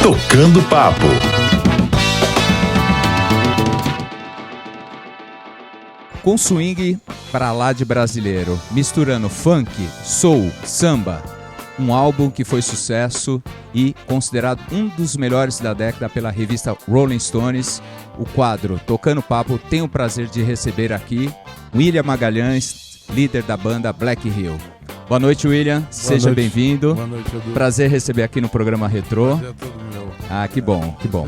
Tocando Papo. Com swing pra lá de brasileiro, misturando funk, soul, samba. Um álbum que foi sucesso e considerado um dos melhores da década pela revista Rolling Stones. O quadro Tocando Papo tem o prazer de receber aqui William Magalhães, líder da banda Black Hill. Boa noite, William. Seja bem-vindo. Boa noite, Edu. Prazer receber aqui no programa Retrô. Prazer é todo meu. Ah, que bom, que bom.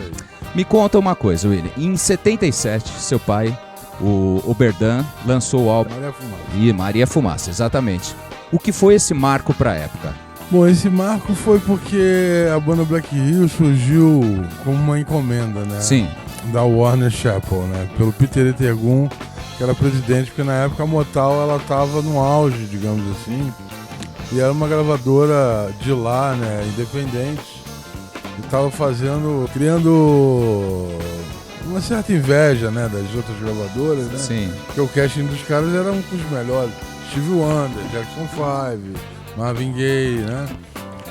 Me conta uma coisa, William. Em 77, seu pai, o Berdan, lançou o álbum Maria Fumaça. Maria Fumaça, exatamente. O que foi esse marco para a época? Bom, esse marco foi porque a banda Black Hill surgiu como uma encomenda, né? Sim. Da Warner Chappell, né? Pelo Peter Etegun, que era presidente, porque na época a Motown ela estava no auge, digamos assim, e era uma gravadora de lá, né? Independente, e estava criando uma certa inveja, né? Das outras gravadoras, né? Sim. Porque o casting dos caras era um dos melhores. Steve Wonder, Jackson 5, Marvin Gaye, né?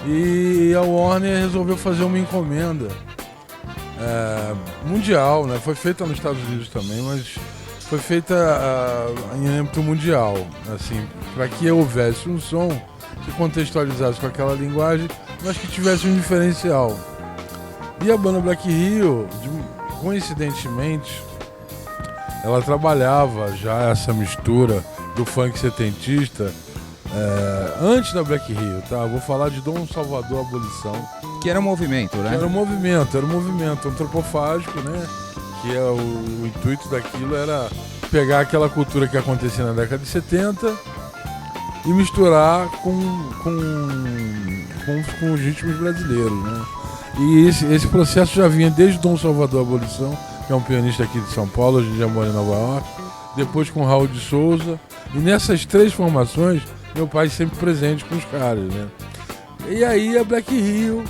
E a Warner resolveu fazer uma encomenda mundial, né? Foi feita nos Estados Unidos também, mas foi feita em âmbito mundial, assim, para que houvesse um som que contextualizasse com aquela linguagem, mas que tivesse um diferencial. E a banda Black Hill, coincidentemente, ela trabalhava já essa mistura do funk setentista antes da Black Hill, tá? Vou falar de Dom Salvador Abolição. Que era um movimento, né? Era um movimento antropofágico, né? Que o intuito daquilo era pegar aquela cultura que acontecia na década de 70 e misturar com os ritmos brasileiros, né? E esse processo já vinha desde Dom Salvador Abolição, que é um pianista aqui de São Paulo, hoje em dia mora em Nova York, depois com Raul de Souza, e nessas três formações, meu pai sempre presente com os caras, né? E aí a Black Hill,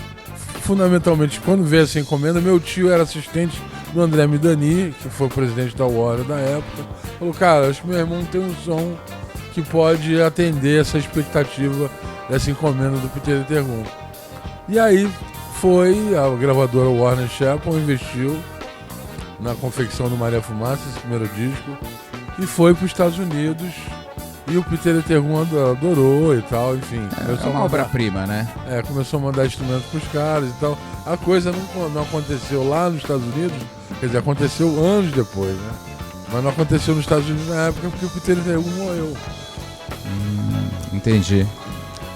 fundamentalmente, quando veio essa encomenda, meu tio era assistente do André Midani, que foi o presidente da Warner da época, falou, cara, acho que meu irmão tem um som que pode atender essa expectativa dessa encomenda do Peter Etegun. E aí foi a gravadora Warner Chappell, investiu na confecção do Maria Fumaça, esse primeiro disco, e foi para os Estados Unidos, e o Peter Etegun adorou e tal, enfim. É uma obra-prima, né? Começou a mandar instrumentos para os caras e tal. A coisa não aconteceu lá nos Estados Unidos, quer dizer, aconteceu anos depois, né? Mas não aconteceu nos Estados Unidos na época porque o Peter Etegun morreu. Entendi. Entendeu?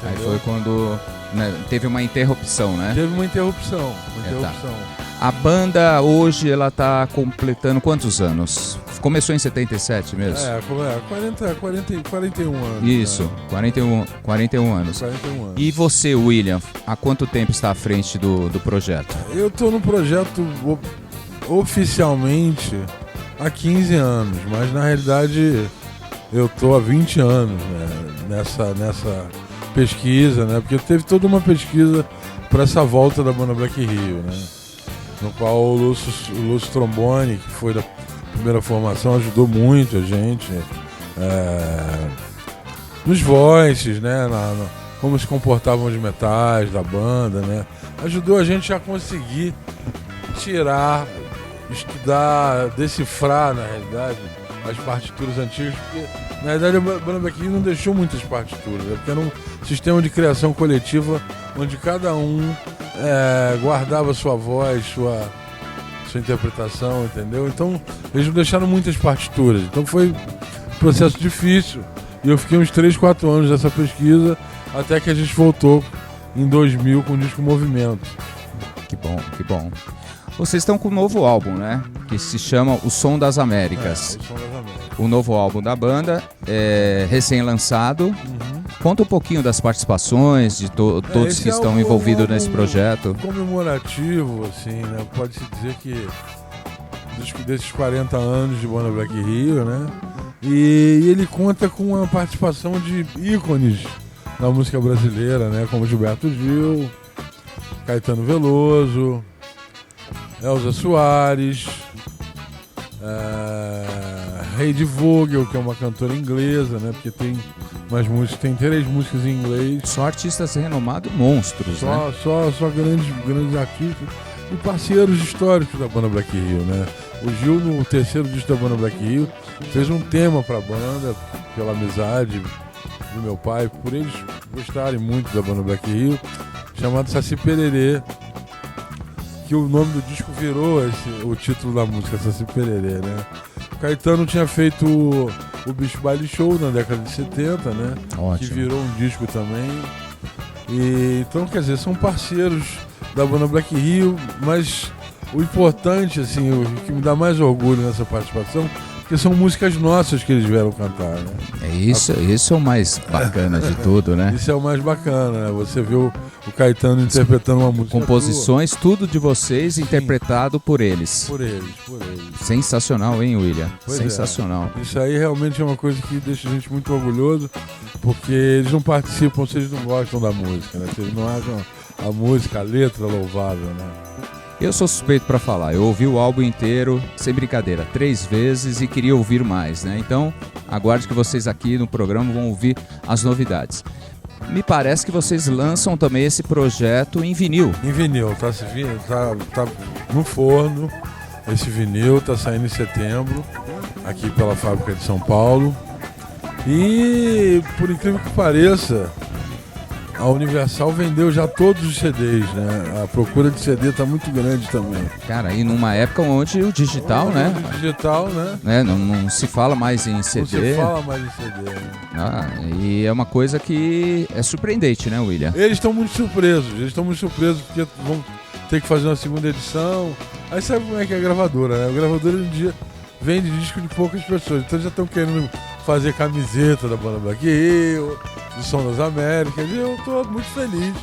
Aí foi quando teve uma interrupção, né? Teve uma interrupção. Tá. A banda hoje ela tá completando quantos anos? Começou em 77 mesmo? 41 anos. Isso, né? 41 anos. 41 anos. E você, William, há quanto tempo está à frente do projeto? Eu tô no projeto oficialmente há 15 anos, mas na realidade eu tô há 20 anos, né, nessa pesquisa, né? Porque teve toda uma pesquisa para essa volta da banda Black Hill, né? No qual o Lúcio Trombone, que foi da primeira formação, ajudou muito a gente nos voices, né? Como se comportavam os metais da banda, né? Ajudou a gente a conseguir estudar, decifrar, na realidade, as partituras antigas, porque na realidade a banda Black Hill não deixou muitas partituras, né? Porque era um sistema de criação coletiva onde cada um guardava sua voz, sua interpretação, entendeu? Então eles não deixaram muitas partituras, então foi um processo difícil e eu fiquei uns 3, 4 anos nessa pesquisa até que a gente voltou em 2000 com o disco Movimento. Que bom, que bom. Vocês estão com um novo álbum, né? Que se chama O Som das Américas. O Som das Américas. O novo álbum da banda, recém-lançado. Conta um pouquinho das participações de todos que estão envolvidos nesse projeto. Comemorativo, assim, né? Pode-se dizer que desses 40 anos de banda Black Hill, né? E ele conta com a participação de ícones da música brasileira, né? Como Gilberto Gil, Caetano Veloso, Elza Soares, Heidi Vogel, que é uma cantora inglesa, né? Porque tem mas tem 3 músicas em inglês. Só artistas renomados, monstros, né? Só grandes artistas e parceiros históricos da banda Black Hill, né? O Gil, no terceiro disco da banda Black Hill, fez um tema pra banda, pela amizade do meu pai, por eles gostarem muito da banda Black Hill, chamado Saci Pererê, que o nome do disco virou o título da música, Saci Pererê, né? O Caetano tinha feito o Bicho Baile Show na década de 70, né? Ótimo. Que virou um disco também. Então, quer dizer, são parceiros da banda Black Hill, mas o importante, assim, o que me dá mais orgulho nessa participação, porque são músicas nossas que eles vieram cantar, né? Isso é o mais bacana de tudo, né? Isso é o mais bacana, né? Você vê o Caetano interpretando uma música composições, tudo de vocês, interpretado por eles. Por eles. Sensacional, hein, William? Pois Sensacional. Isso aí realmente é uma coisa que deixa a gente muito orgulhoso, porque eles não participam se eles não gostam da música, né? Se eles não acham a música, a letra louvável, né? Eu sou suspeito pra falar, eu ouvi o álbum inteiro, sem brincadeira, 3 vezes e queria ouvir mais, né? Então, aguarde que vocês aqui no programa vão ouvir as novidades. Me parece que vocês lançam também esse projeto em vinil. Em vinil, tá no forno, esse vinil tá saindo em setembro, aqui pela fábrica de São Paulo. E, por incrível que pareça, a Universal vendeu já todos os CDs, né? A procura de CD tá muito grande também. Cara, e numa época onde o digital, né? O digital, né? Não se fala mais em CD. Não se fala mais em CD, né? E é uma coisa que é surpreendente, né, William? Eles estão muito surpresos porque vão ter que fazer uma segunda edição. Aí sabe como é que é a gravadora, né? A gravadora hoje em dia vende disco de poucas pessoas, então já estão querendo fazer camiseta da banda Black Hill, do Som das Américas, e eu estou muito feliz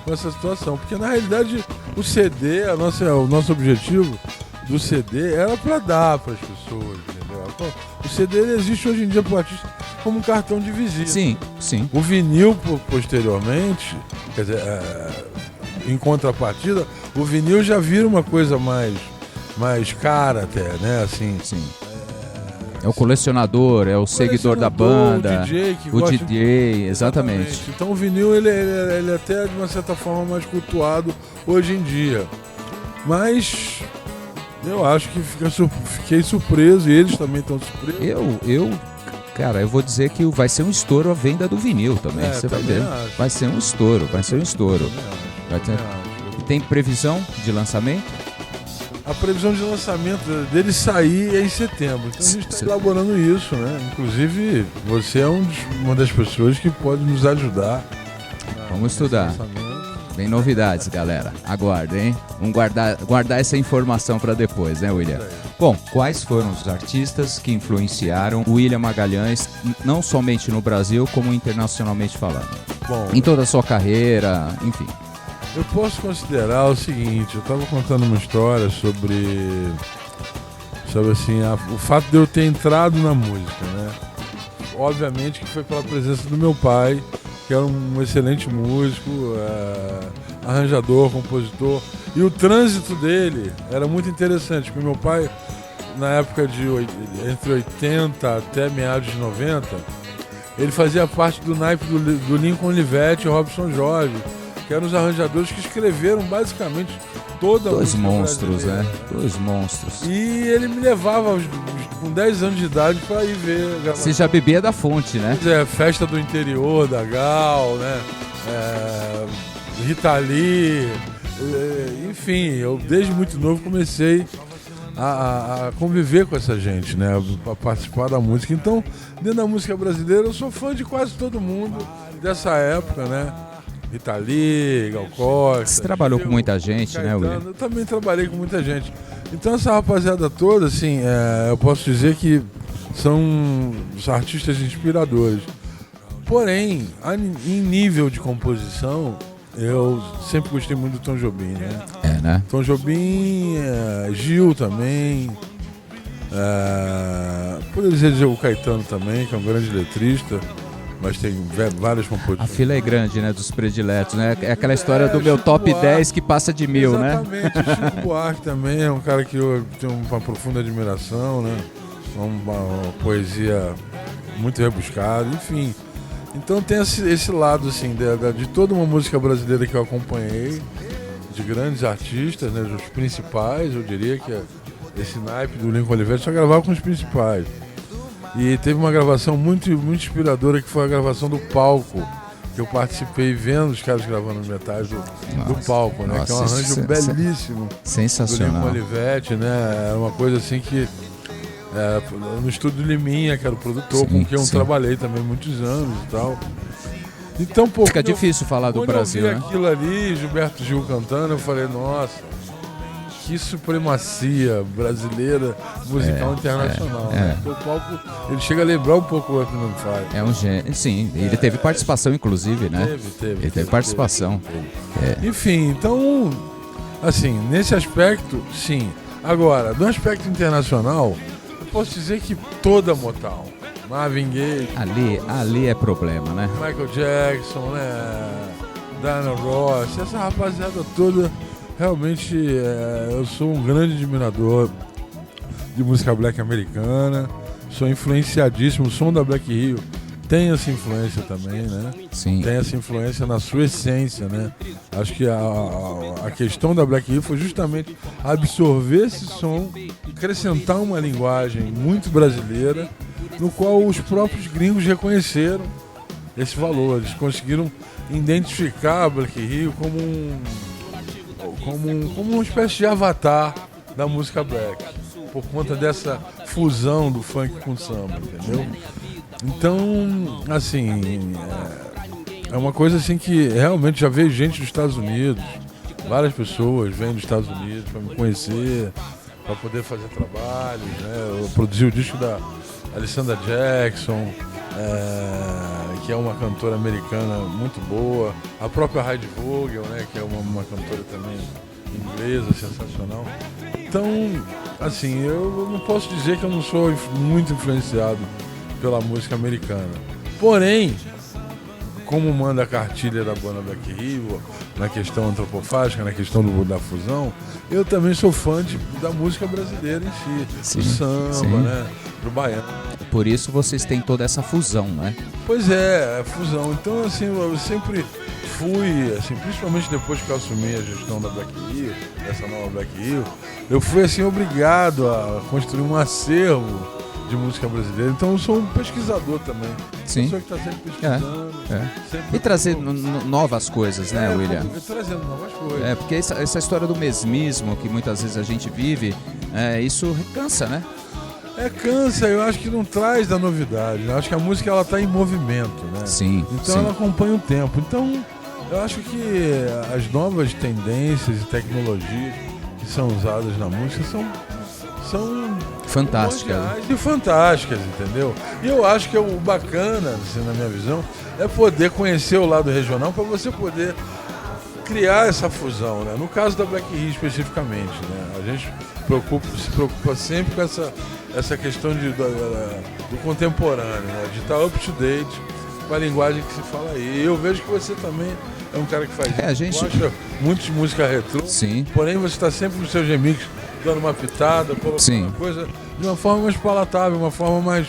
com essa situação, porque na realidade o CD, o nosso objetivo do CD era para dar para as pessoas, entendeu? Então, o CD ele existe hoje em dia para o artista como um cartão de visita. Sim. O vinil, posteriormente, quer dizer, em contrapartida, o vinil já vira uma coisa mais cara até, né? Assim, sim. É o colecionador, é o seguidor da banda, o DJ, exatamente. Então o vinil ele é até de uma certa forma mais cultuado hoje em dia. Mas eu acho que fiquei surpreso e eles também estão surpresos. Cara, eu vou dizer que vai ser um estouro a venda do vinil também, você vai ver. Acho. Vai ser um estouro. Tem previsão de lançamento? A previsão de lançamento dele sair é em setembro. Então a gente está elaborando isso, né? Inclusive, você é uma das pessoas que pode nos ajudar. Vamos estudar. Vem novidades, galera. Aguardem, hein? Vamos guardar essa informação para depois, né, William? Bom, quais foram os artistas que influenciaram o William Magalhães, não somente no Brasil, como internacionalmente falando? Bom, em toda a sua carreira, enfim. Eu posso considerar o seguinte, eu estava contando uma história sobre assim, o fato de eu ter entrado na música, né? Obviamente que foi pela presença do meu pai, que era um excelente músico, arranjador, compositor, e o trânsito dele era muito interessante, porque meu pai, na época entre 80 até meados de 90, ele fazia parte do naipe do Lincoln Olivetti e Robson Jorge, que eram os arranjadores que escreveram basicamente toda a música monstros, brasileira. né? Dois monstros. E ele me levava com 10 anos de idade para ir ver a gravação. Você já bebia da fonte, né? Festa do Interior, da Gal, né? Rita Lee, enfim, eu desde muito novo comecei a conviver com essa gente, né? A participar da música. Então, dentro da música brasileira, eu sou fã de quase todo mundo dessa época, né? Rita Lee, Gal Costa. Você trabalhou com muita gente, Caetano, né, William? Eu também trabalhei com muita gente. Então essa rapaziada toda, assim, eu posso dizer que são os artistas inspiradores. Porém, em nível de composição, eu sempre gostei muito do Tom Jobim, né? Né? Tom Jobim, Gil também, poderia dizer o Caetano também, que é um grande letrista. Mas tem várias composições. A fila é grande, né, dos prediletos, né? É aquela história do meu top Buarque, 10 que passa de 1000, né? Exatamente, o Chico Buarque também é um cara que eu tenho uma profunda admiração, né? Uma poesia muito rebuscada, enfim. Então tem esse lado, assim, de toda uma música brasileira que eu acompanhei, de grandes artistas, né, os principais, eu diria que esse naipe do Lincoln Olivetti só gravava com os principais. E teve uma gravação muito, muito inspiradora, que foi a gravação do Palco, que eu participei vendo os caras gravando metais do Palco, né? Nossa, Que é um arranjo belíssimo sensacional. do Lincoln Olivetti, né? É uma coisa assim que... no estúdio Liminha, que era o produtor, com quem eu trabalhei também muitos anos e tal. Então, pô, fica difícil falar do Brasil, né? Quando eu vi aquilo ali, Gilberto Gil cantando, eu falei, nossa, que supremacia brasileira musical internacional. Né? O Palco, ele chega a lembrar um pouco o Earth, Wind & Fire. É um gênio. Sim, ele teve participação, inclusive, né? Ele teve participação. Enfim, então, assim, nesse aspecto, sim. Agora, no aspecto internacional, eu posso dizer que toda a Motown, Marvin Gaye, ali é problema, né? Michael Jackson, né? Diana Ross, essa rapaziada toda, realmente eu sou um grande admirador de música black americana, sou influenciadíssimo, o som da Black Rio tem essa influência também, né? Sim. Tem essa influência na sua essência, né? Acho que a questão da Black Rio foi justamente absorver esse som, acrescentar uma linguagem muito brasileira, no qual os próprios gringos reconheceram esse valor. Eles conseguiram identificar a Black Rio como uma espécie de avatar da música black, por conta dessa fusão do funk com o samba, entendeu? Então, assim, é uma coisa assim que realmente já veio gente dos Estados Unidos, várias pessoas vêm dos Estados Unidos para me conhecer, para poder fazer trabalhos, né? Eu produzi o disco da Alessandra Jackson, que é uma cantora americana muito boa, a própria Heidi Vogel, né? Que é uma cantora também inglesa, sensacional. Então, assim, eu não posso dizer que eu não sou muito influenciado pela música americana. Porém, como manda a cartilha da banda Black Rio, na questão antropofágica, na questão da fusão, eu também sou fã da música brasileira em si, do samba, né, do baiano. Por isso vocês têm toda essa fusão, né? Pois é, a fusão. Então, assim, eu sempre fui, assim, principalmente depois que eu assumi a gestão da Black Rio, dessa nova Black Rio, eu fui, assim, obrigado a construir um acervo de música brasileira. Então eu sou um pesquisador também. Sim. Pessoa que está sempre pesquisando. Sempre e trazendo novas coisas, né, William? Trazendo novas coisas. Porque essa história do mesmismo que muitas vezes a gente vive, isso cansa, né? Cansa, eu acho que não traz da novidade. Eu acho que a música ela tá em movimento, né? Sim. Então ela acompanha o tempo. Então eu acho que as novas tendências e tecnologias que são usadas na música são fantásticas. E fantásticas, entendeu? E eu acho que o bacana, assim, na minha visão, é poder conhecer o lado regional para você poder criar essa fusão, né? No caso da Black Rio especificamente, né? A gente se preocupa sempre com essa questão do contemporâneo, né? De estar up to date com a linguagem que se fala aí. E eu vejo que você também é um cara que faz isso. A gente gosta muito de música retrô, porém você está sempre no seu remix dando uma pitada, colocando uma coisa de uma forma mais palatável, uma forma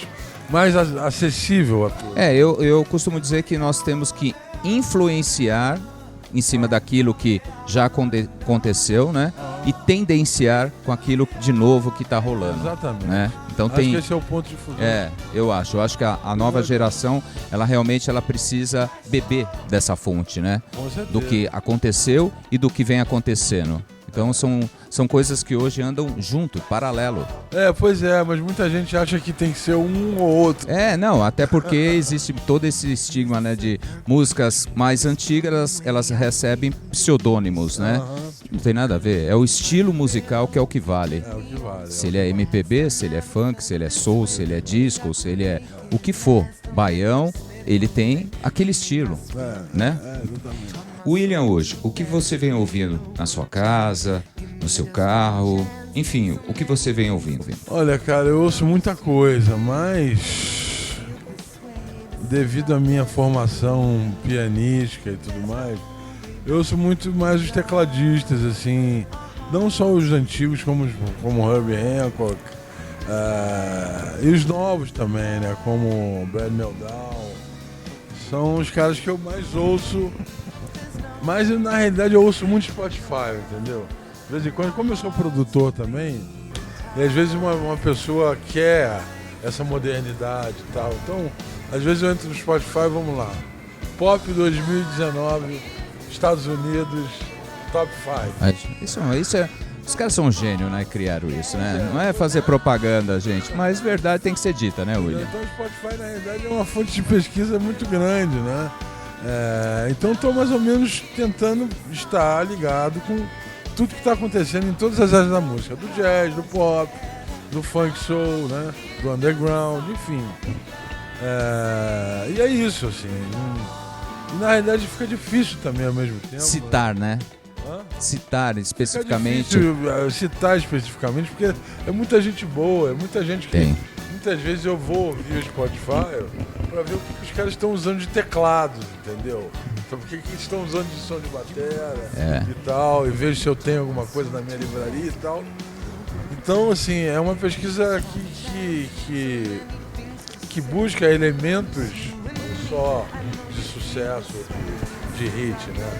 mais acessível a todos. Eu costumo dizer que nós temos que influenciar em cima daquilo que já aconteceu, né? E tendenciar com aquilo de novo que está rolando. Exatamente. Né? Então acho que esse é o ponto de fusão. Eu acho que a nova geração, ela realmente precisa beber dessa fonte, né? Com certeza. Do que aconteceu e do que vem acontecendo. Então são coisas que hoje andam junto, paralelo. Pois é, mas muita gente acha que tem que ser um ou outro. Até porque existe todo esse estigma, né, de músicas mais antigas, elas recebem pseudônimos, né? Não tem nada a ver, é o estilo musical que é o que vale. É o que vale. Se ele é MPB, se ele é funk, se ele é soul, se ele é disco, se ele é o que for, baião, ele tem aquele estilo, né? Exatamente. William, hoje, o que você vem ouvindo na sua casa, no seu carro, enfim, o que você vem ouvindo? Olha, cara, eu ouço muita coisa, mas devido à minha formação pianística e tudo mais, eu ouço muito mais os tecladistas, assim, não só os antigos como Herbie Hancock, e os novos também, né, como Brad Meldau. São os caras que eu mais ouço. Mas na realidade eu ouço muito Spotify, entendeu? De vez em quando, como eu sou produtor também, e às vezes uma pessoa quer essa modernidade e tal. Então, às vezes eu entro no Spotify, vamos lá. Pop 2019, Estados Unidos, Top 5. Isso é. Os caras são um gênio, né? Criaram isso, né? Não é fazer propaganda, gente, mas verdade tem que ser dita, né, William? Então o Spotify, na realidade, é uma fonte de pesquisa muito grande, né? Então estou mais ou menos tentando estar ligado com tudo que está acontecendo em todas as áreas da música. Do jazz, do pop, do funk soul, né? Do underground, enfim. E é isso, assim. E na realidade fica difícil também ao mesmo tempo. Citar, né? Citar especificamente. É difícil citar especificamente, porque é muita gente boa, é muita gente que. Tem. Muitas vezes eu vou ouvir o Spotify para ver o que os caras estão usando de teclados, entendeu? Então, o que eles estão usando de som de bateria e tal, e vejo se eu tenho alguma coisa na minha livraria e tal. Então, assim, é uma pesquisa que busca elementos não só de sucesso, de hit, né?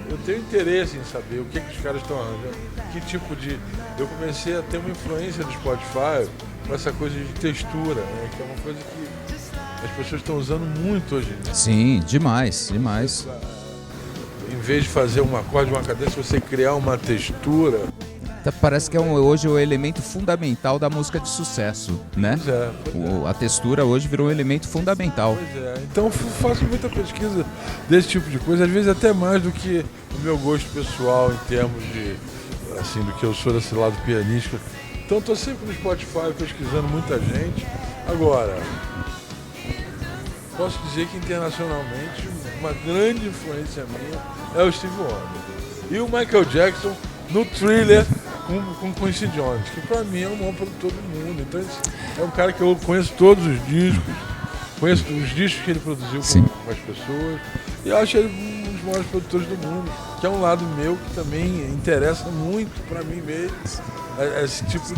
Eu tenho interesse em saber o que os caras estão arranjando, que tipo de... Eu comecei a ter uma influência do Spotify com essa coisa de textura, né? Que é uma coisa que as pessoas estão usando muito hoje, né? Sim, demais. Em vez de fazer um acorde, uma cadência, você criar uma textura. Parece que hoje é o elemento fundamental da música de sucesso, né? Pois é. A textura hoje virou um elemento fundamental. Pois é. Então faço muita pesquisa desse tipo de coisa, às vezes até mais do que o meu gosto pessoal em termos de, assim, do que eu sou desse lado pianístico. Então estou sempre no Spotify pesquisando muita gente. Agora, posso dizer que internacionalmente uma grande influência minha é o Stevie Wonder. E o Michael Jackson no Thriller com Quincy Jones, que pra mim é o maior produtor do mundo. Então é um cara que eu conheço todos os discos, conheço os discos que ele produziu com as pessoas, e eu acho ele um dos maiores produtores do mundo, que é um lado meu que também interessa muito pra mim mesmo, esse tipo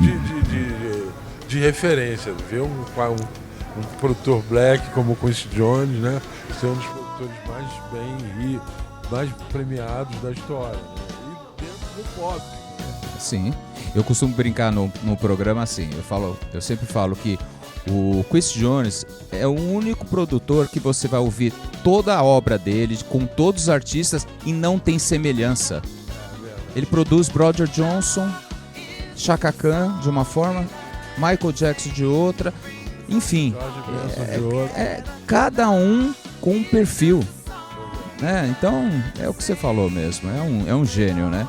de referência, ver um produtor black como o Quincy Jones, né, ser um dos produtores mais premiados da história, né? E dentro do pop. Sim, eu costumo brincar no programa assim, eu sempre falo que o Quincy Jones é o único produtor que você vai ouvir toda a obra dele, com todos os artistas, e não tem semelhança. Ele produz Roger Johnson, Chaka Khan de uma forma, Michael Jackson de outra, enfim, cada um com um perfil, né? Então é o que você falou mesmo, é um gênio, né?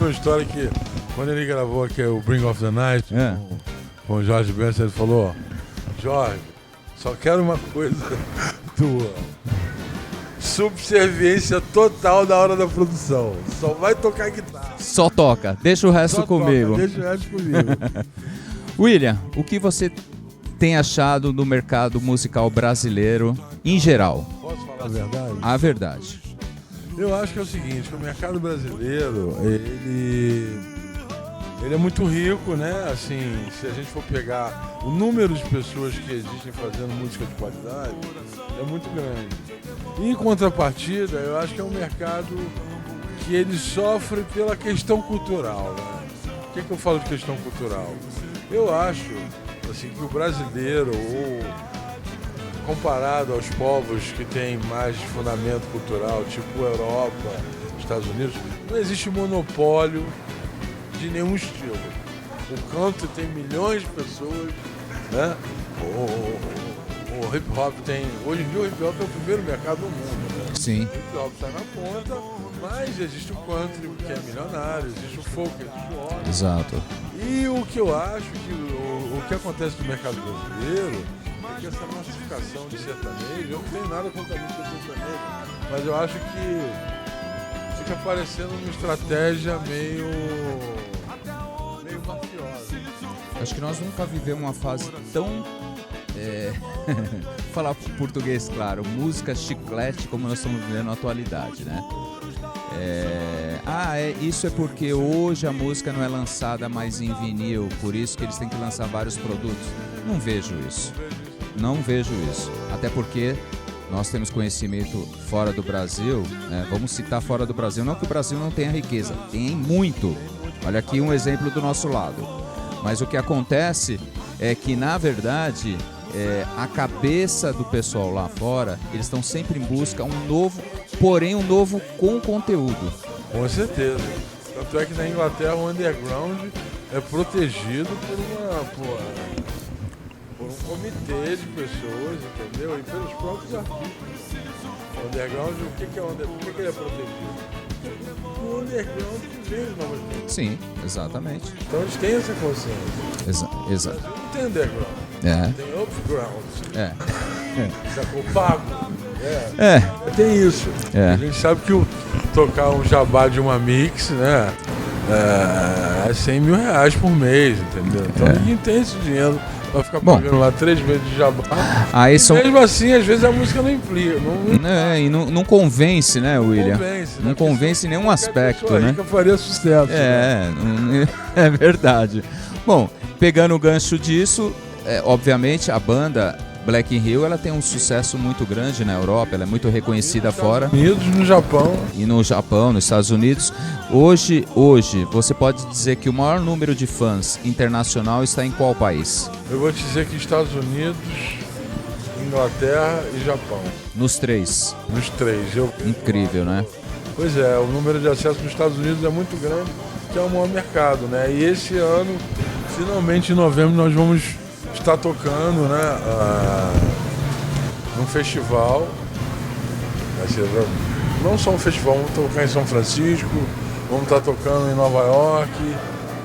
Uma história que quando ele gravou aqui o Bring of the Night com o Jorge Benson, ele falou: Jorge, só quero uma coisa tua, subserviência total na hora da produção, só vai tocar guitarra. Só toca, deixa o resto comigo. Deixa o resto comigo. William, o que você tem achado do mercado musical brasileiro em geral? Posso falar a verdade? A verdade. Eu acho que é o seguinte, que o mercado brasileiro, ele é muito rico, né? Assim, se a gente for pegar o número de pessoas que existem fazendo música de qualidade, é muito grande. E, em contrapartida, eu acho que é um mercado que ele sofre pela questão cultural, né? Por que eu falo de questão cultural? Eu acho, assim, que o brasileiro, comparado aos povos que têm mais fundamento cultural, tipo Europa, Estados Unidos, não existe monopólio de nenhum estilo. O country tem milhões de pessoas, né? O hip hop tem... Hoje em dia o hip hop é o primeiro mercado do mundo, né? Sim. O hip hop está na ponta, mas existe o country, que é milionário, existe o folk, existe o rock. Exato. E o que eu acho que o que acontece no mercado brasileiro é que essa massificação de sertanejo, eu não tenho nada contra a música sertaneja, mas eu acho que fica parecendo uma estratégia meio mafiosa. Acho que nós nunca vivemos uma fase tão... falar português, claro, música chiclete como nós estamos vivendo na atualidade, né? Isso é porque hoje a música não é lançada mais em vinil, por isso que eles têm que lançar vários produtos. Não vejo isso. Até porque nós temos conhecimento fora do Brasil, né? Vamos citar fora do Brasil, não que o Brasil não tenha riqueza, tem muito. Olha aqui um exemplo do nosso lado. Mas o que acontece é que, na verdade, a cabeça do pessoal lá fora, eles estão sempre em busca um novo, porém um novo com conteúdo. Com certeza. Tanto é que na Inglaterra o underground é protegido por um comitê de pessoas, entendeu? E pelos próprios artistas. O underground, o que é underground? Por que ele é protegido? O underground que vem de novas coisas. Sim, exatamente. Então eles têm essa consciência. Exato. Não tem underground. Tem upground. Sacou? Pago. Tem isso. A gente sabe que tocar um jabá de uma mix, né? É 100 mil reais por mês, entendeu? Então ninguém tem esse dinheiro pra ficar pagando lá 3 meses de jabá. Mesmo assim, às vezes a música não implica. E não convence, né, William? Não convence em nenhum aspecto, né? Rica faria sucesso. É verdade. Bom, pegando o gancho disso, obviamente a banda Black in Rio, ela tem um sucesso muito grande na Europa, ela é muito reconhecida fora. No Japão. E no Japão, nos Estados Unidos. Hoje, você pode dizer que o maior número de fãs internacional está em qual país? Eu vou te dizer que Estados Unidos, Inglaterra e Japão. Nos três? Nos três. Incrível, né? Pois é, o número de acesso nos Estados Unidos é muito grande, que é o maior mercado, né? E esse ano, finalmente em novembro, nós vamos estar tocando, né, num festival. Não só um festival, vamos tocar em São Francisco, vamos estar tocando em Nova York,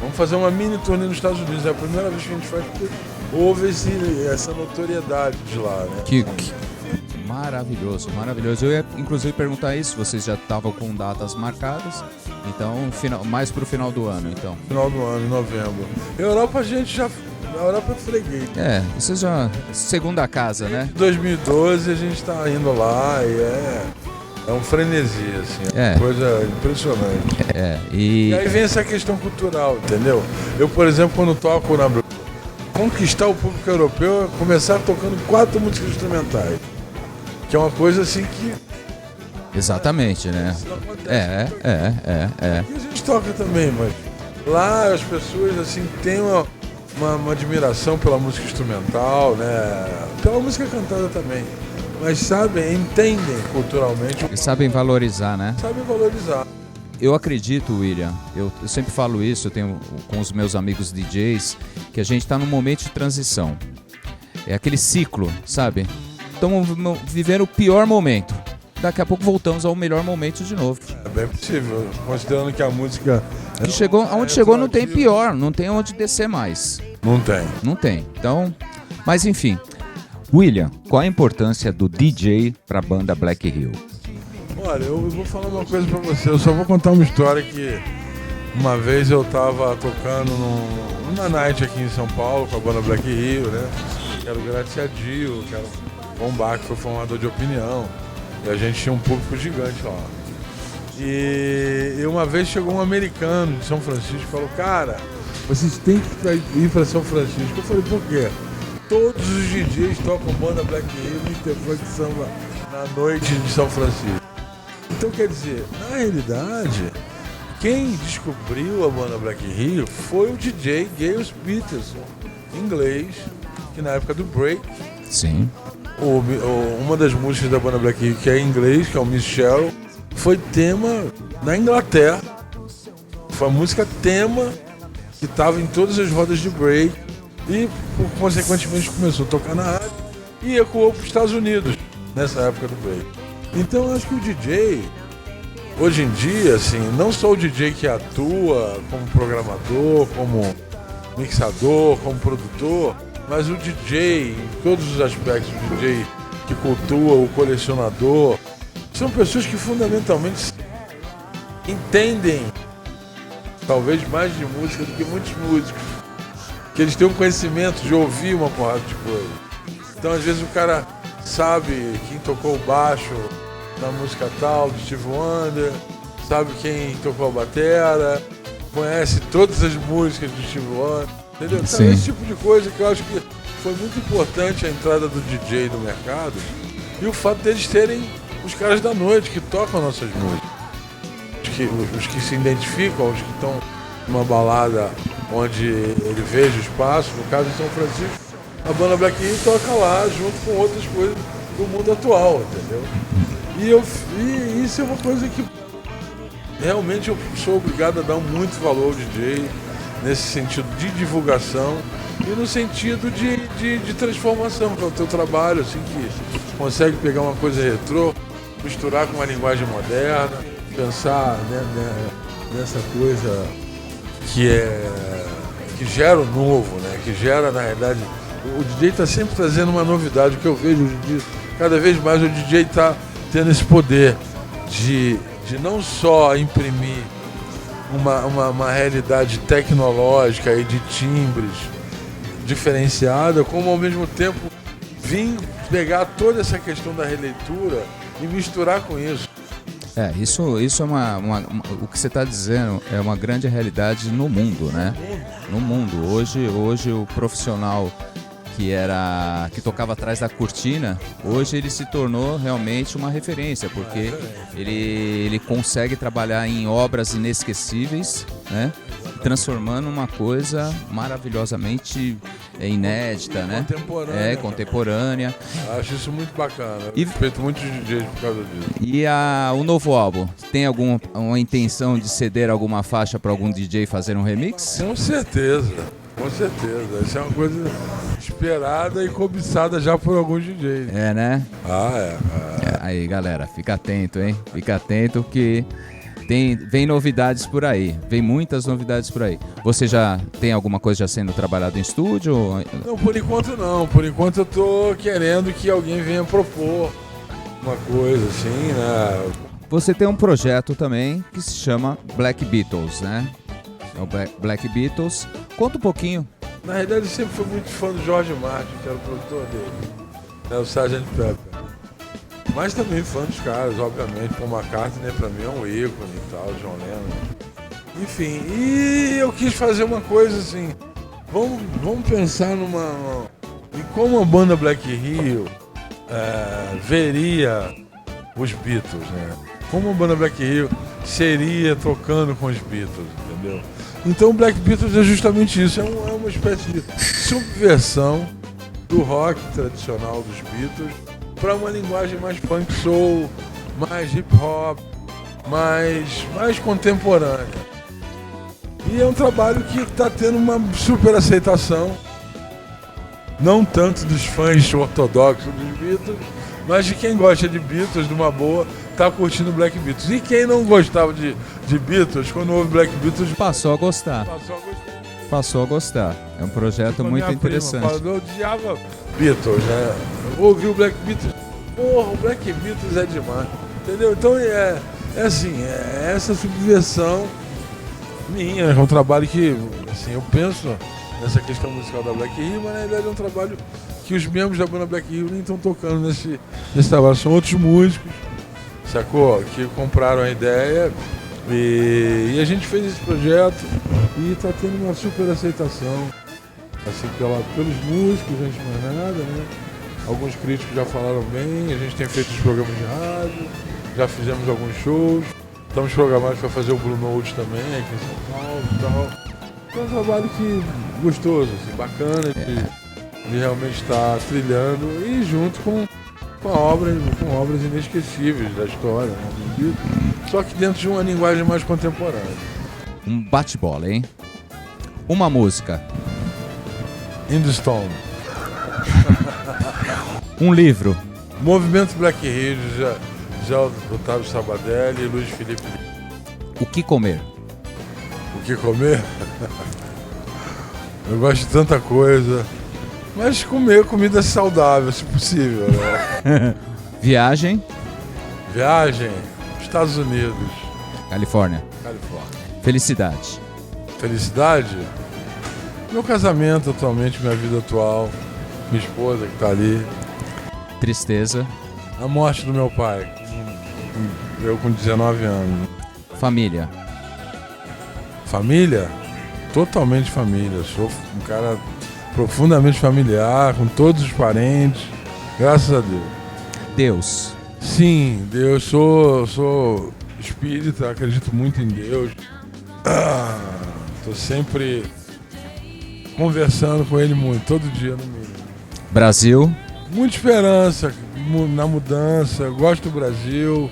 vamos fazer uma mini turnê nos Estados Unidos. É a primeira vez que a gente faz, porque houve essa notoriedade de lá, né? Que maravilhoso, maravilhoso. Eu ia inclusive perguntar isso, vocês já estavam com datas marcadas, então mais pro final do ano, então. Final do ano, em novembro. Europa a gente já... Na Europa eu freguei. Você já... Segunda casa, né? Em 2012 a gente tá indo lá e é um frenesi, assim. É uma coisa impressionante. E aí vem essa questão cultural, entendeu? Eu, por exemplo, quando toco na... Conquistar o público europeu é começar tocando 4 músicas instrumentais. Que é uma coisa assim que... Exatamente, né? Aqui a gente toca também, mas lá as pessoas, assim, têm uma admiração pela música instrumental, né? Pela música cantada também. Mas entendem culturalmente. E sabem valorizar, né? Sabem valorizar. Eu acredito, William, eu sempre falo isso, eu tenho com os meus amigos DJs, que a gente está num momento de transição. É aquele ciclo, sabe? Estamos vivendo o pior momento. Daqui a pouco voltamos ao melhor momento de novo. É bem possível, considerando que a música... Que chegou, onde chegou não tem pior, não tem onde descer mais. Não tem. Então, mas enfim. William, qual a importância do DJ para a banda Black Hill? Olha, eu vou falar uma coisa pra você, eu só vou contar uma história que uma vez eu tava tocando numa night aqui em São Paulo com a banda Black Hill, né? Que era o Gratia Dio, que era um bar que foi formador de opinião. E a gente tinha um público gigante lá. E uma vez chegou um americano de São Francisco e falou: cara, vocês têm que ir para São Francisco. Eu falei: por quê? Todos os DJs tocam banda Black Hill e tem funk samba na noite de São Francisco. Então, quer dizer, na realidade, quem descobriu a banda Black Hill foi o DJ Gales Peterson, inglês, que na época do break. Sim. Uma das músicas da banda Black Hill, que é em inglês, que é o Miss Cheryl, foi tema na Inglaterra. Foi a música tema que estava em todas as rodas de break e, consequentemente, começou a tocar na rádio e ecoou para os Estados Unidos nessa época do break. Então, eu acho que o DJ, hoje em dia, assim, não só o DJ que atua como programador, como mixador, como produtor, mas o DJ, em todos os aspectos, o DJ que cultua, o colecionador, são pessoas que fundamentalmente entendem talvez mais de música do que muitos músicos. Que eles têm um conhecimento de ouvir uma porrada de coisa. Então às vezes o cara sabe quem tocou o baixo na música tal, do Steve Wonder, sabe quem tocou a batera, conhece todas as músicas do Steve Wonder. Entendeu? Então, esse tipo de coisa que eu acho que foi muito importante a entrada do DJ no mercado, E o fato deles terem os caras da noite que tocam nossas músicas. Os que se identificam, os que estão numa balada onde ele veja o espaço, no caso de São Francisco, a banda Black Hill toca lá junto com outras coisas do mundo atual, entendeu? E isso é uma coisa que realmente eu sou obrigado a dar muito valor ao DJ, nesse sentido de divulgação e no sentido de transformação, que é o teu trabalho, assim, que consegue pegar uma coisa retrô, misturar com uma linguagem moderna, pensar, né, nessa coisa que gera o novo, né, que gera, na realidade, o DJ está sempre trazendo uma novidade. O que eu vejo hoje em dia, cada vez mais o DJ está tendo esse poder de não só imprimir uma realidade tecnológica e de timbres diferenciada, como ao mesmo tempo vir pegar toda essa questão da releitura e misturar com isso. Isso é o que você está dizendo é uma grande realidade no mundo, né? No mundo. Hoje o profissional que tocava atrás da cortina, hoje ele se tornou realmente uma referência, porque ele consegue trabalhar em obras inesquecíveis, né? Transformando uma coisa maravilhosamente inédita, né? Contemporânea. Acho isso muito bacana. Eu respeito muitos DJs por causa disso. E o novo álbum, tem uma intenção de ceder alguma faixa para algum DJ fazer um remix? Com certeza. Com certeza. Isso é uma coisa esperada e cobiçada já por alguns DJs. É, né? É. Aí, galera, fica atento, hein? Fica atento que vem novidades por aí. Vem muitas novidades por aí. Você já tem alguma coisa já sendo trabalhada em estúdio? Não, por enquanto não. Por enquanto eu tô querendo que alguém venha propor uma coisa assim, né? Você tem um projeto também que se chama Black Beatles, né? É o Black Beatles. Conta um pouquinho. Na realidade, eu sempre fui muito fã do George Martin, que era o produtor dele, né, o Sgt. Pepper. Mas também fã dos caras, obviamente. Paul McCartney, pra mim, é um ícone e tal, John Lennon. Enfim, e eu quis fazer uma coisa assim. Vamos pensar em como a banda Black Hill veria os Beatles, né? Como a banda Black Hill seria tocando com os Beatles, entendeu? Então o Black Beatles é justamente isso, é uma espécie de subversão do rock tradicional dos Beatles para uma linguagem mais funk soul, mais hip hop, mais contemporânea. E é um trabalho que está tendo uma super aceitação, não tanto dos fãs ortodoxos dos Beatles, mas de quem gosta de Beatles, de uma boa, tá curtindo Black Beatles. E quem não gostava de Beatles, quando ouve Black Beatles, passou a gostar. É um projeto muito interessante. Eu odiava Beatles, né? Eu ouvi o Black Beatles, porra, o Black Beatles é demais, entendeu? Então é assim, é essa subversão minha, é um trabalho que, assim, eu penso nessa questão musical da Black Hill, mas na verdade é um trabalho que os membros da banda Black Hill nem estão tocando nesse trabalho, são outros músicos, sacou? Que compraram a ideia e a gente fez esse projeto e está tendo uma super aceitação, assim, pelos músicos, antes de mais nada, né? Alguns críticos já falaram bem, a gente tem feito os programas de rádio, já fizemos alguns shows, estamos programados para fazer o Blue Note também aqui em São Paulo e tal. É um trabalho gostoso, assim, bacana, de realmente estar trilhando e junto com obras inesquecíveis da história, né, dos Beatles, só que dentro de uma linguagem mais contemporânea. Um bate-bola, hein? Uma música. In the Stone. Um livro. Movimento Black Hill, já Otávio Sabadelli e Luiz Felipe. O que comer? O que comer? Eu gosto de tanta coisa, mas comer comida saudável, se possível, né? Viagem? Estados Unidos. Califórnia. Felicidade? Meu casamento atualmente, minha vida atual, minha esposa que tá ali. Tristeza? A morte do meu pai, eu com 19 anos. Família? Totalmente família. Sou um cara profundamente familiar, com todos os parentes, graças a Deus. Deus. Sim, Deus, sou espírita, acredito muito em Deus. Tô sempre conversando com ele muito, todo dia no mínimo. Brasil. Muita esperança na mudança, gosto do Brasil.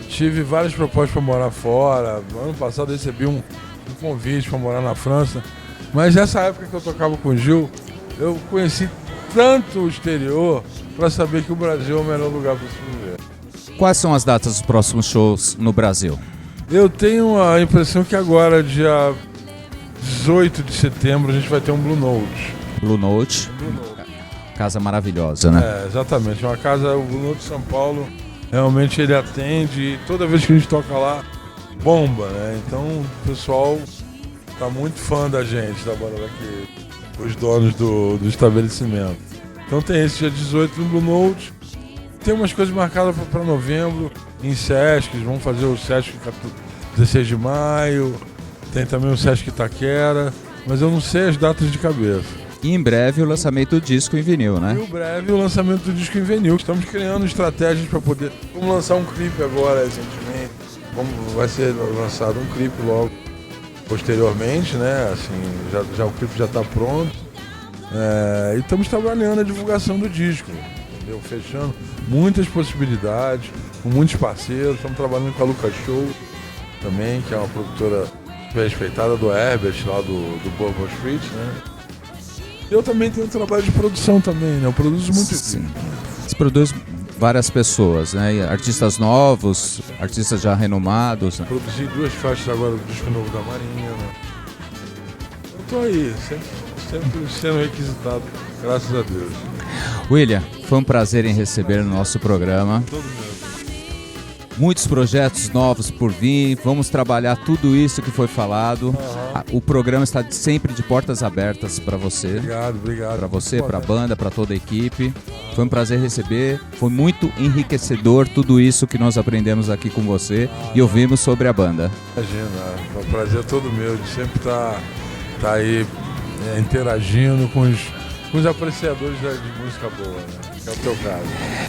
Tive várias propostas para morar fora. Ano passado eu recebi um convite para morar na França. Mas nessa época que eu tocava com o Gil, eu conheci tanto o exterior para saber que o Brasil é o melhor lugar para se viver. Quais são as datas dos próximos shows no Brasil? Eu tenho a impressão que agora, dia 18 de setembro, a gente vai ter um Blue Note. Blue Note. Casa maravilhosa, né? É, exatamente. Uma casa, o Blue Note de São Paulo, realmente ele atende e toda vez que a gente toca lá, bomba, né? Então o pessoal tá muito fã da gente, da banda daqui, os donos do estabelecimento. Então tem esse dia 18 no Blue Note. Tem umas coisas marcadas para novembro, em Sesc, vamos fazer o Sesc 16 de maio, tem também o Sesc Itaquera, mas eu não sei as datas de cabeça. E em breve o lançamento do disco em vinil, né? E em breve o lançamento do disco em vinil. Estamos criando estratégias para poder... Vamos lançar um clipe agora, recentemente. Vai ser lançado um clipe logo posteriormente, né? Assim, já o clipe já está pronto. E estamos trabalhando a divulgação do disco, entendeu? Fechando muitas possibilidades, com muitos parceiros. Estamos trabalhando com a Lucas Show também, que é uma produtora respeitada do Herbert, lá do Bourbon Street, né? Eu também tenho um trabalho de produção também, né? Eu produzo muito. Sim. Você produz várias pessoas, né? Artistas novos, artistas já renomados. Né? Produzi 2 faixas agora do disco novo da Marinha, né? Eu tô aí, sempre sendo requisitado, graças a Deus. William, foi um prazer em receber no nosso programa. Todo mesmo. Muitos projetos novos por vir, vamos trabalhar tudo isso que foi falado. O programa está sempre de portas abertas para você. Obrigado. Para você, para a banda, para toda a equipe. Foi um prazer receber, foi muito enriquecedor tudo isso que nós aprendemos aqui com você e ouvimos sobre a banda. Imagina, é um prazer todo meu de sempre estar aí interagindo com os apreciadores de música boa, né? Que é o teu caso.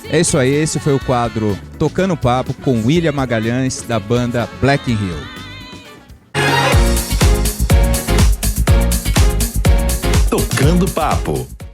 É isso aí, esse foi o quadro Tocando Papo com William Magalhães, da banda Black in Rio. Tocando Papo.